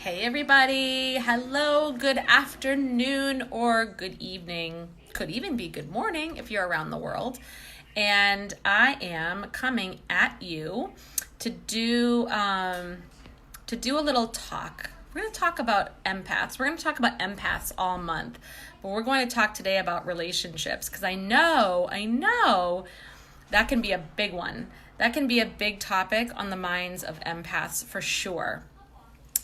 Hey everybody, hello, good afternoon or good evening. Could even be good morning if you're around the world. And I am coming at you to do a little talk. We're going to talk about empaths. We're going to talk about empaths all month. But we're going to talk today about relationships because I know that can be a big one. That can be a big topic on the minds of empaths for sure.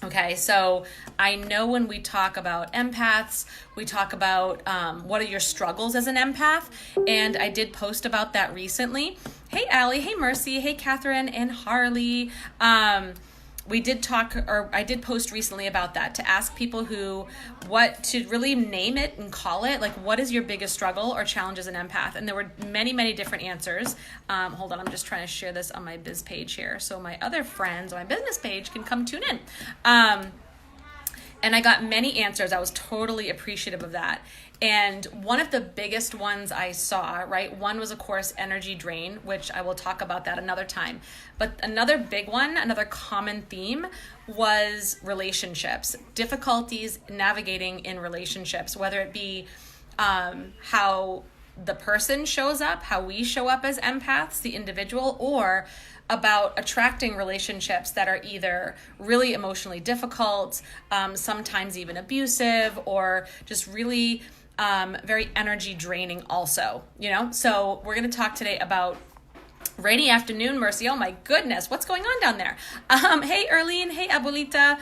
Okay, so I know when we talk about empaths, we talk about what are your struggles as an empath, and I did post about that recently. Hey, Allie, hey, Mercy, hey, Catherine, and Harley. I did post recently about that to ask people what to really name it and call it, like what is your biggest struggle or challenge as an empath? And there were many, many different answers. Hold on, I'm just trying to share this on my biz page here so my other friends on my business page can come tune in. And I got many answers. I was totally appreciative of that. And one of the biggest ones I saw, right, one was, of course, energy drain, which I will talk about that another time. But another big one, another common theme was relationships, difficulties navigating in relationships, whether it be how the person shows up, how we show up as empaths, the individual, or about attracting relationships that are either really emotionally difficult, sometimes even abusive, or just really very energy draining also, So we're going to talk today about rainy afternoon, Mercy. Oh my goodness, what's going on down there? Hey, Erlene. Hey, Abuelita.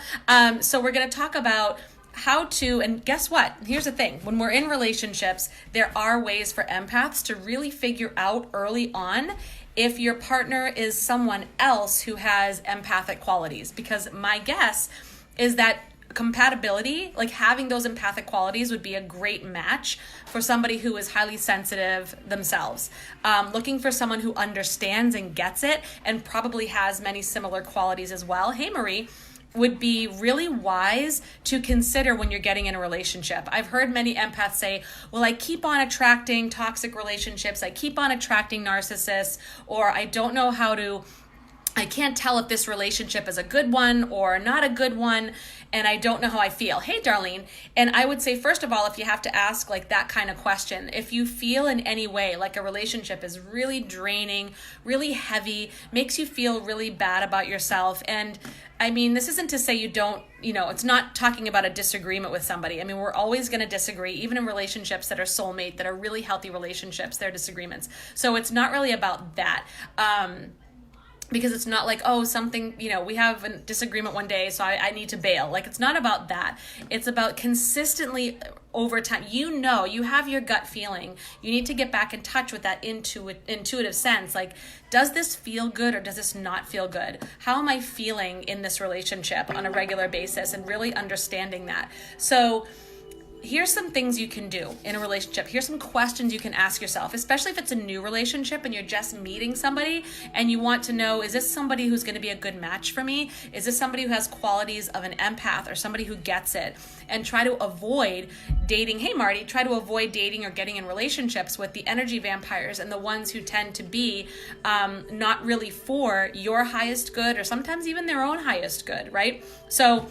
So we're going to talk about how to, and guess what? Here's the thing. When we're in relationships, there are ways for empaths to really figure out early on if your partner is someone else who has empathic qualities, because my guess is that compatibility, like having those empathic qualities, would be a great match for somebody who is highly sensitive themselves. Looking for someone who understands and gets it and probably has many similar qualities as well. Hey, Marie. Would be really wise to consider when you're getting in a relationship. I've heard many empaths say, well, I keep on attracting toxic relationships. I keep on attracting narcissists, or I don't know I can't tell if this relationship is a good one or not a good one, and I don't know how I feel. Hey, Darlene. And I would say, first of all, if you have to ask like that kind of question, if you feel in any way like a relationship is really draining, really heavy, makes you feel really bad about yourself, and I mean, this isn't to say you don't, it's not talking about a disagreement with somebody. I mean, we're always going to disagree, even in relationships that are soulmate, that are really healthy relationships, there are disagreements. So it's not really about that. Because it's not like, oh, something, we have a disagreement one day, so I need to bail. Like, it's not about that. It's about consistently over time. You have your gut feeling. You need to get back in touch with that intuitive sense. Like, does this feel good or does this not feel good? How am I feeling in this relationship on a regular basis, and really understanding that? So here's some things you can do in a relationship. Here's some questions you can ask yourself, especially if it's a new relationship and you're just meeting somebody and you want to know, is this somebody who's going to be a good match for me? Is this somebody who has qualities of an empath or somebody who gets it? And try to avoid dating. Hey, Marty, try to avoid dating or getting in relationships with the energy vampires and the ones who tend to be not really for your highest good, or sometimes even their own highest good, right? So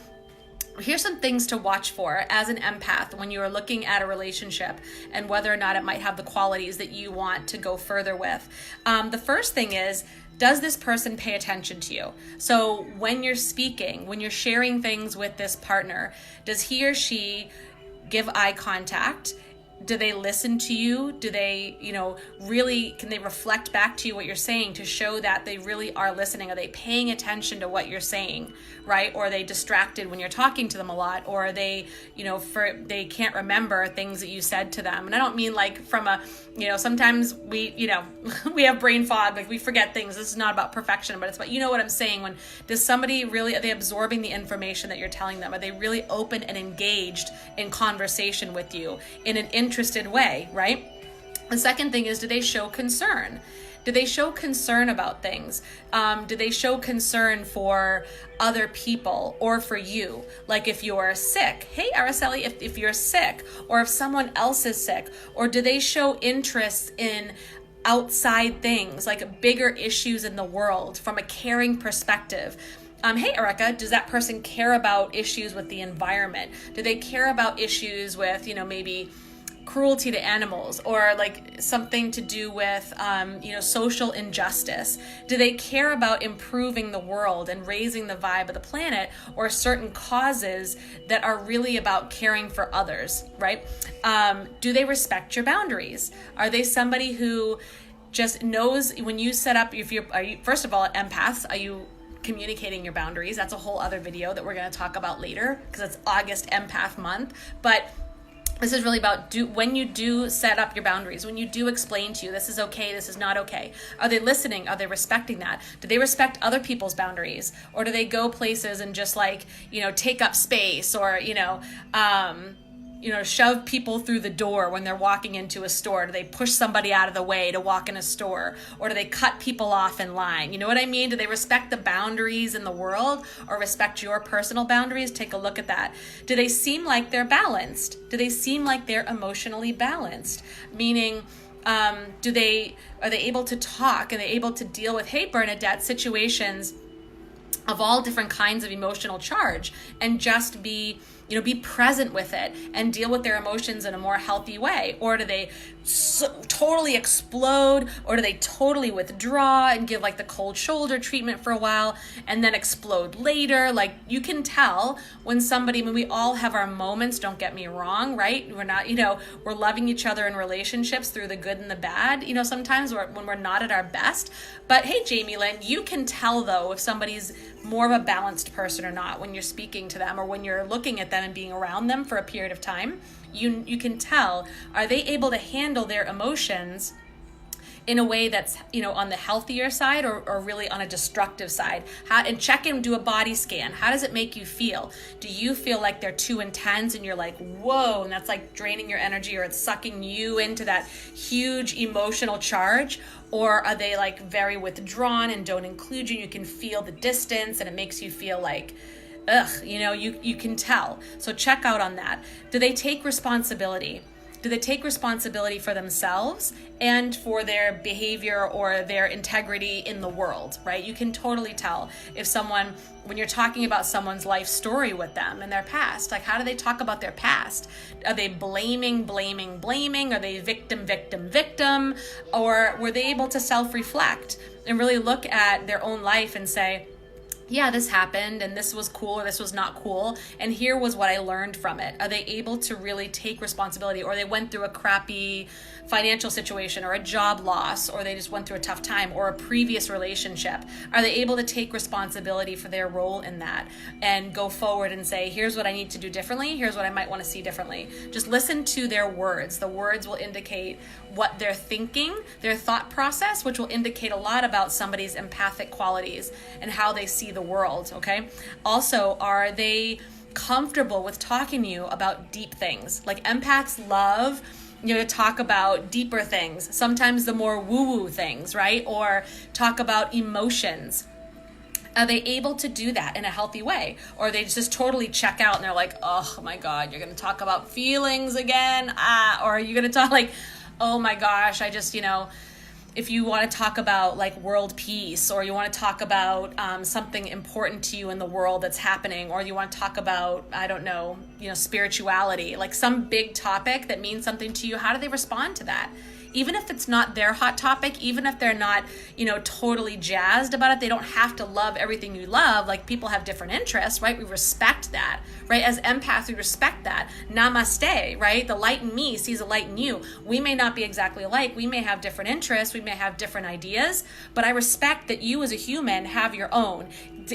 here's some things to watch for as an empath when you are looking at a relationship and whether or not it might have the qualities that you want to go further with. The first thing is, does this person pay attention to you? So when you're speaking, when you're sharing things with this partner, does he or she give eye contact? Do they listen to you? Do they, really, can they reflect back to you what you're saying to show that they really are listening? Are they paying attention to what you're saying, right? Or are they distracted when you're talking to them a lot? Or are they, they can't remember things that you said to them? And I don't mean like from a, sometimes we, we have brain fog, like we forget things. This is not about perfection, but it's about, what I'm saying? When does somebody really, are they absorbing the information that you're telling them? Are they really open and engaged in conversation with you in an interested way, right? The second thing is, do they show concern? Do they show concern about things? Do they show concern for other people or for you? Like if you're sick, hey Araceli, if you're sick, or if someone else is sick, or do they show interest in outside things, like bigger issues in the world from a caring perspective? hey, Erica, does that person care about issues with the environment? Do they care about issues with, maybe cruelty to animals, or like something to do with, social injustice? Do they care about improving the world and raising the vibe of the planet, or certain causes that are really about caring for others, right? Do they respect your boundaries? Are they somebody who just knows when you set up, first of all, empaths, are you communicating your boundaries? That's a whole other video that we're going to talk about later, because it's August Empath month. But this is really about when you do set up your boundaries, when you do explain to you, this is okay, this is not okay. Are they listening? Are they respecting that? Do they respect other people's boundaries? Or do they go places and just take up space, or, shove people through the door when they're walking into a store? Do they push somebody out of the way to walk in a store? Or do they cut people off in line? You know what I mean? Do they respect the boundaries in the world, or respect your personal boundaries? Take a look at that. Do they seem like they're balanced? Do they seem like they're emotionally balanced? Meaning, are they able to talk? Are they able to deal with, hey, Bernadette, situations of all different kinds of emotional charge, and just be present with it and deal with their emotions in a more healthy way? Or do they totally explode? Or do they totally withdraw and give the cold shoulder treatment for a while and then explode later? You can tell when we all have our moments, don't get me wrong, right? We're not, we're loving each other in relationships through the good and the bad, sometimes when we're not at our best. But hey, Jamie Lynn, you can tell though if somebody's more of a balanced person or not when you're speaking to them, or when you're looking at them and being around them for a period of time. You can tell, are they able to handle their emotions in a way that's, on the healthier side, or really on a destructive side? And check in, do a body scan. How does it make you feel? Do you feel like they're too intense and you're like, whoa, and that's draining your energy, or it's sucking you into that huge emotional charge? Or are they very withdrawn and don't include you? You can feel the distance and it makes you feel like, ugh, you can tell. So check out on that. Do they take responsibility? Do they take responsibility for themselves and for their behavior or their integrity in the world, right? You can totally tell if someone, when you're talking about someone's life story with them and their past, how do they talk about their past? Are they blaming? Are they victim? Or were they able to self-reflect and really look at their own life and say, yeah, this happened and this was cool or this was not cool, and here was what I learned from it? Are they able to really take responsibility? Or they went through a crappy financial situation, or a job loss, or they just went through a tough time, or a previous relationship? Are they able to take responsibility for their role in that and go forward and say, here's what I need to do differently, here's what I might want to see differently? Just listen to their words. The words will indicate what they're thinking, their thought process, which will indicate a lot about somebody's empathic qualities and how they see the world, okay? Also, are they comfortable with talking to you about deep things? Empaths love to talk about deeper things, sometimes the more woo-woo things, right? Or talk about emotions. Are they able to do that in a healthy way? Or they just totally check out and they're like, oh my God, you're going to talk about feelings again? Or are you going to talk oh my gosh, I just, if you want to talk about world peace, or you want to talk about something important to you in the world that's happening, or you want to talk about, I don't know, spirituality, some big topic that means something to you, how do they respond to that? Even if it's not their hot topic, even if they're not, totally jazzed about it, they don't have to love everything you love. People have different interests, right? We respect that, right? As empaths, we respect that. Namaste, right? The light in me sees a light in you. We may not be exactly alike. We may have different interests. We may have different ideas, but I respect that you as a human have your own.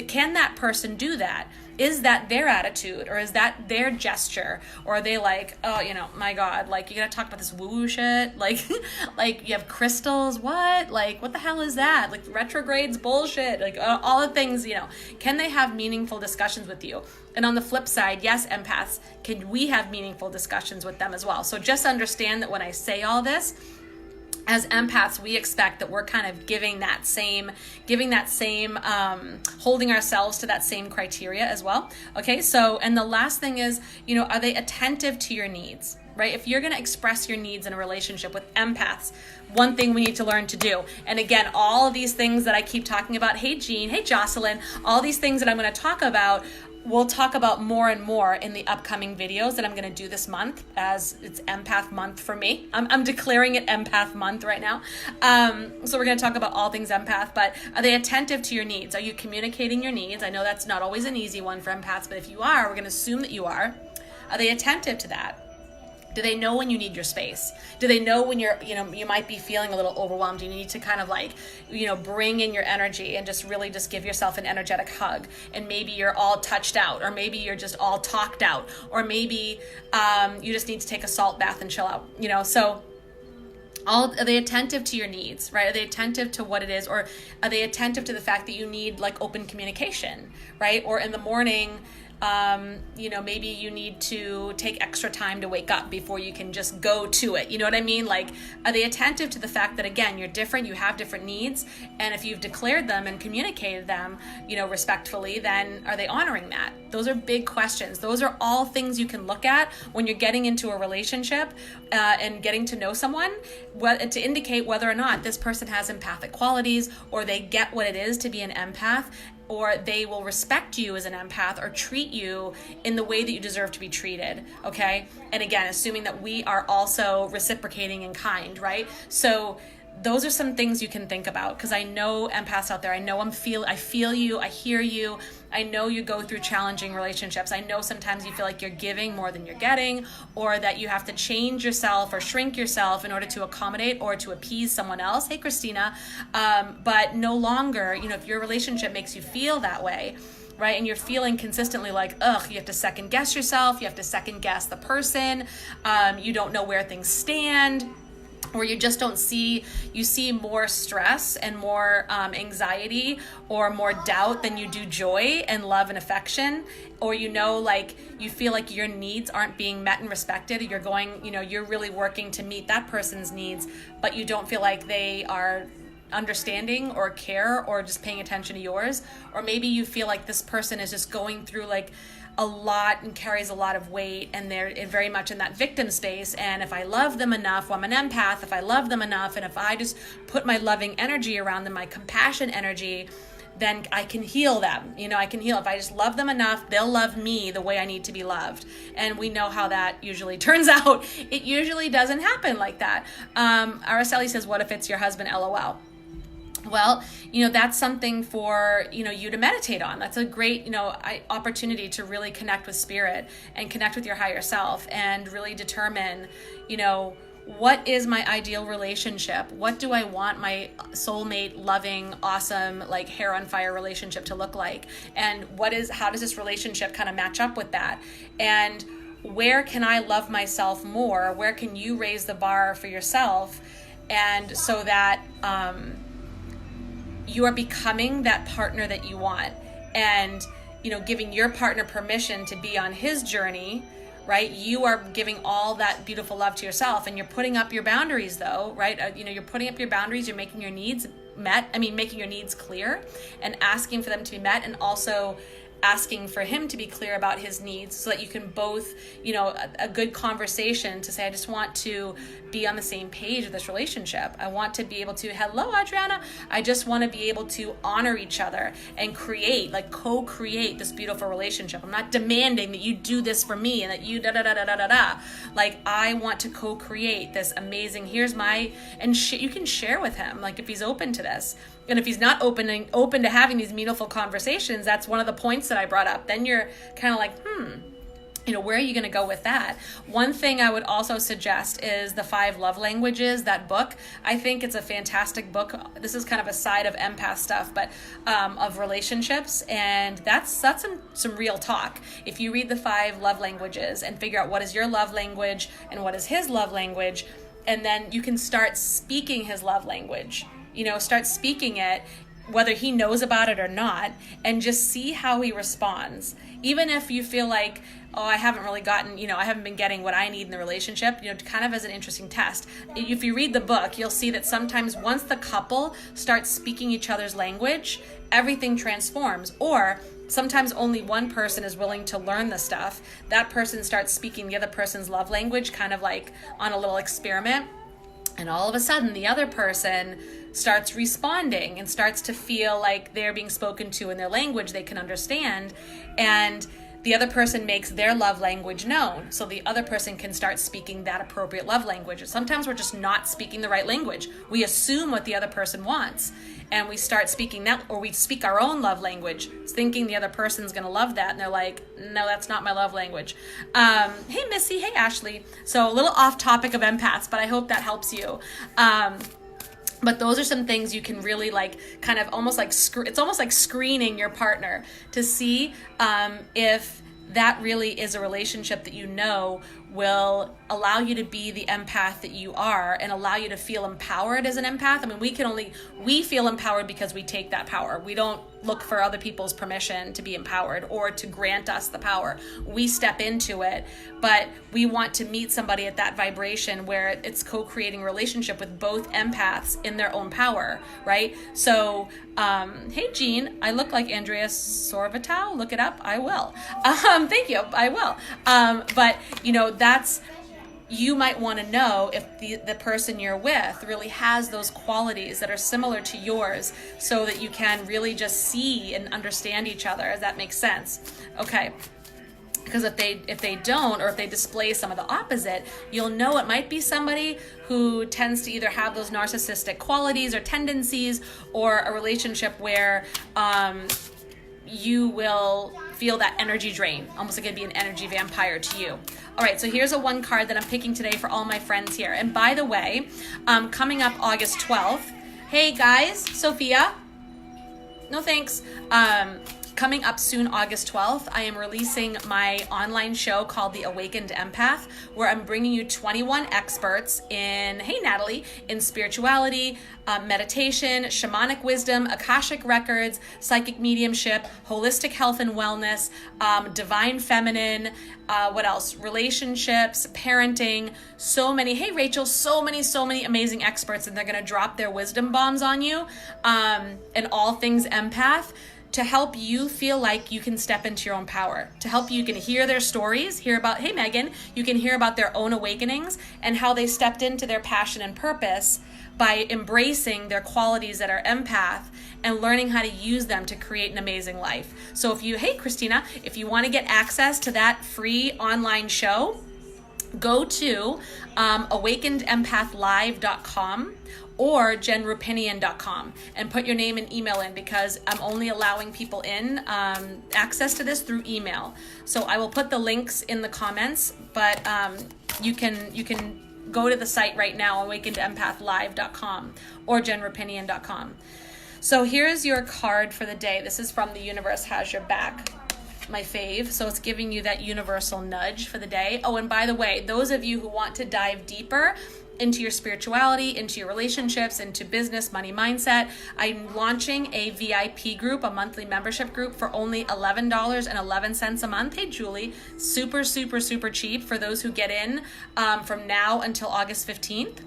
Can that person do that? Is that their attitude, or is that their gesture? Or are they oh, my God, you gotta talk about this woo-woo shit? You have crystals, what? What the hell is that? Retrogrades, bullshit, all the things, can they have meaningful discussions with you? And on the flip side, yes, empaths, can we have meaningful discussions with them as well? So just understand that when I say all this, as empaths, we expect that we're kind of giving that same, holding ourselves to that same criteria as well. Okay, so, and the last thing is, are they attentive to your needs? right? If you're going to express your needs in a relationship with empaths, one thing we need to learn to do. And again, all of these things that I keep talking about, hey Jean, hey Jocelyn, all these things that I'm going to talk about, we'll talk about more and more in the upcoming videos that I'm going to do this month, as it's empath month for me. I'm declaring it empath month right now. So we're going to talk about all things empath, but are they attentive to your needs? Are you communicating your needs? I know that's not always an easy one for empaths, but if you are, we're going to assume that you are. Are they attentive to that? Do they know when you need your space? Do they know when you might be feeling a little overwhelmed? You need to kind of bring in your energy and just really just give yourself an energetic hug. And maybe you're all touched out, or maybe you're just all talked out, or maybe you just need to take a salt bath and chill out, so are they attentive to your needs, right? Are they attentive to what it is? Or are they attentive to the fact that you need open communication, right? Or in the morning, maybe you need to take extra time to wake up before you can just go to it. You know what I mean? Are they attentive to the fact that, again, you're different, you have different needs, and if you've declared them and communicated them, respectfully, then are they honoring that? Those are big questions. Those are all things you can look at when you're getting into a relationship and getting to know someone, to indicate whether or not this person has empathic qualities, or they get what it is to be an empath, or they will respect you as an empath or treat you in the way that you deserve to be treated, okay? And again, assuming that we are also reciprocating in kind, right? So those are some things you can think about, because I know empaths out there. I know I feel you, I hear you. I know you go through challenging relationships. I know sometimes you feel like you're giving more than you're getting, or that you have to change yourself or shrink yourself in order to accommodate or to appease someone else. Hey, Christina. But no longer, if your relationship makes you feel that way, right? And you're feeling consistently you have to second guess yourself. You have to second guess the person. You don't know where things stand. Or you just don't see, you see more stress and more anxiety or more doubt than you do joy and love and affection. Or you feel like your needs aren't being met and respected. You're going, you're really working to meet that person's needs, but you don't feel like they are understanding or care or just paying attention to yours. Or maybe you feel like this person is just going through a lot and carries a lot of weight, and they're very much in that victim space. And if I love them enough, I'm an empath, if I love them enough, and if I just put my loving energy around them, my compassion energy, then I can heal them. I can heal. If I just love them enough, they'll love me the way I need to be loved. And we know how that usually turns out. It usually doesn't happen like that. Araceli says, what if it's your husband? LOL. Well, that's something for, you to meditate on. That's a great, opportunity to really connect with spirit and connect with your higher self and really determine, what is my ideal relationship? What do I want my soulmate, loving, awesome, hair on fire relationship to look like? And how does this relationship kind of match up with that? And where can I love myself more? Where can you raise the bar for yourself? And so that, you are becoming that partner that you want, and giving your partner permission to be on his journey, right? You are giving all that beautiful love to yourself, and you're putting up your boundaries though, right? You're putting up your boundaries, you're making your needs making your needs clear and asking for them to be met, and also asking for him to be clear about his needs, so that you can both, a good conversation to say, I just want to be on the same page with this relationship. I want to be able to, hello, Adriana. I just want to be able to honor each other and create, co-create this beautiful relationship. I'm not demanding that you do this for me and that you da-da-da-da-da-da-da. I want to co-create this amazing, you can share with him, if he's open to this. And if he's not open to having these meaningful conversations, that's one of the points that I brought up. Then you're kind of where are you going to go with that? One thing I would also suggest is the 5 Love Languages, that book. I think it's a fantastic book. This is kind of a side of empath stuff, but of relationships. And that's some real talk. If you read the 5 Love Languages and figure out what is your love language and what is his love language, and then you can start speaking his love language. Start speaking it, whether he knows about it or not, and just see how he responds. Even if you feel like, I haven't really gotten, I haven't been getting what I need in the relationship, kind of as an interesting test. If you read the book, you'll see that sometimes once the couple starts speaking each other's language, everything transforms. Or sometimes only one person is willing to learn the stuff. That person starts speaking the other person's love language, kind of like on a little experiment. And all of a sudden, the other person starts responding and starts to feel like they're being spoken to in their language they can understand. And the other person makes their love language known, so the other person can start speaking that appropriate love language. Sometimes we're just not speaking the right language. We assume what the other person wants, and we start speaking that, or we speak our own love language, thinking the other person's gonna love that, and they're like, no, that's not my love language. Hey, Missy, hey, Ashley. So a little off topic of empaths, but I hope that helps you. But those are some things you can really like, kind of almost like, it's almost like screening your partner to see if that really is a relationship that you know will allow you to be the empath that you are and allow you to feel empowered as an empath. I mean, we feel empowered because we take that power. We don't look for other people's permission to be empowered or to grant us the power. We step into it, but we want to meet somebody at that vibration where it's co-creating a relationship with both empaths in their own power, right? So, hey, Jean, I look like Andrea Sorvatow. Look it up. I will. Thank you. I will. But, you know, you might want to know if the person you're with really has those qualities that are similar to yours, so that you can really just see and understand each other, if that makes sense. Okay. Because if they don't, or if they display some of the opposite, you'll know it might be somebody who tends to either have those narcissistic qualities or tendencies, or a relationship where you will feel that energy drain, almost like it'd be an energy vampire to you. All right, so here's a one card that I'm picking today for all my friends here. And by the way, coming up August 12th, hey guys, Sophia, no thanks. Coming up soon, August 12th, I am releasing my online show called The Awakened Empath, where I'm bringing you 21 experts in, hey Natalie, in spirituality, meditation, shamanic wisdom, Akashic records, psychic mediumship, holistic health and wellness, divine feminine, what else? Relationships, parenting, so many. Hey Rachel, so many amazing experts, and they're going to drop their wisdom bombs on you, and all things empath, to help you feel like you can step into your own power, to help you can hear their stories, hear about, hey Megan, you can hear about their own awakenings and how they stepped into their passion and purpose by embracing their qualities that are empath and learning how to use them to create an amazing life. So if you, hey Christina, if you want to get access to that free online show, go to awakenedempathlive.com or jenrupinian.com and put your name and email in, because I'm only allowing people in access to this through email. So I will put the links in the comments, but you can go to the site right now, awakenedempathlive.com or jenrupinian.com. So here's your card for the day. This is from The Universe Has Your Back, my fave. So it's giving you that universal nudge for the day. Oh, and by the way, those of you who want to dive deeper into your spirituality, into your relationships, into business, money, mindset, I'm launching a VIP group, a monthly membership group for only $11.11 a month. Hey, Julie, super cheap for those who get in from now until August 15th.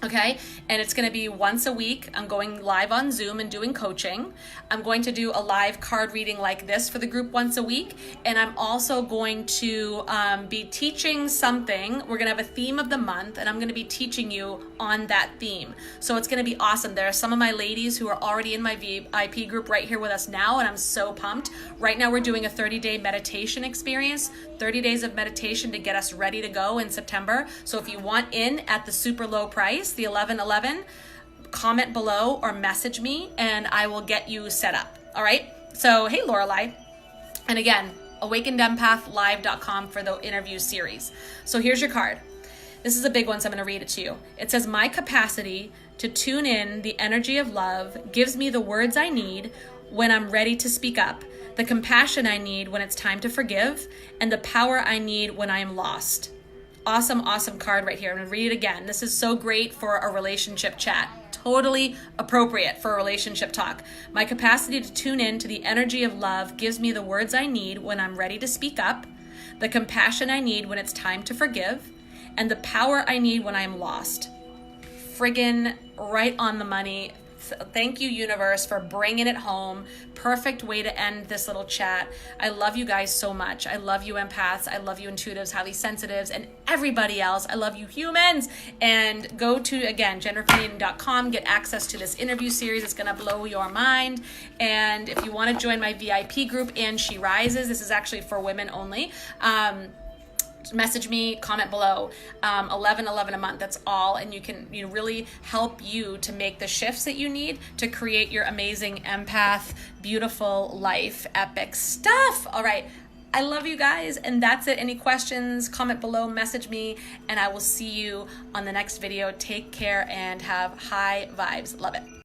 Okay, and it's going to be once a week. I'm going live on Zoom and doing coaching. I'm going to do a live card reading like this for the group once a week. And I'm also going to be teaching something. We're going to have a theme of the month, and I'm going to be teaching you on that theme. So it's going to be awesome. There are some of my ladies who are already in my VIP group right here with us now, and I'm so pumped. Right now we're doing a 30-day meditation experience, 30 days of meditation to get us ready to go in September. So if you want in at the super low price, the $11.11, comment below or message me and I will get you set up. All right. So, hey, Lorelai. And again, awakenedempathlive.com for the interview series. So here's your card. This is a big one, so I'm going to read it to you. It says, my capacity to tune in the energy of love gives me the words I need when I'm ready to speak up, the compassion I need when it's time to forgive, and the power I need when I am lost. Awesome card right here. I'm going to read it again. This is so great for a relationship chat. Totally appropriate for a relationship talk. My capacity to tune in to the energy of love gives me the words I need when I'm ready to speak up, the compassion I need when it's time to forgive, and the power I need when I am lost. Friggin' right on the money. Thank you, universe, for bringing it home. Perfect way to end this little chat. I love you guys so much. I love you, empaths. I love you, intuitives, highly sensitives, and everybody else. I love you, humans. And go to, again, jenniferfeenan.com. Get access to this interview series. It's going to blow your mind. And if you want to join my VIP group, And She Rises, this is actually for women only. Message me, comment below. $11.11 a month, that's all. And you can really help you to make the shifts that you need to create your amazing empath, beautiful life, epic stuff. All right, I love you guys, and that's it. Any questions, comment below, message me, and I will see you on the next video. Take care and have high vibes. Love it.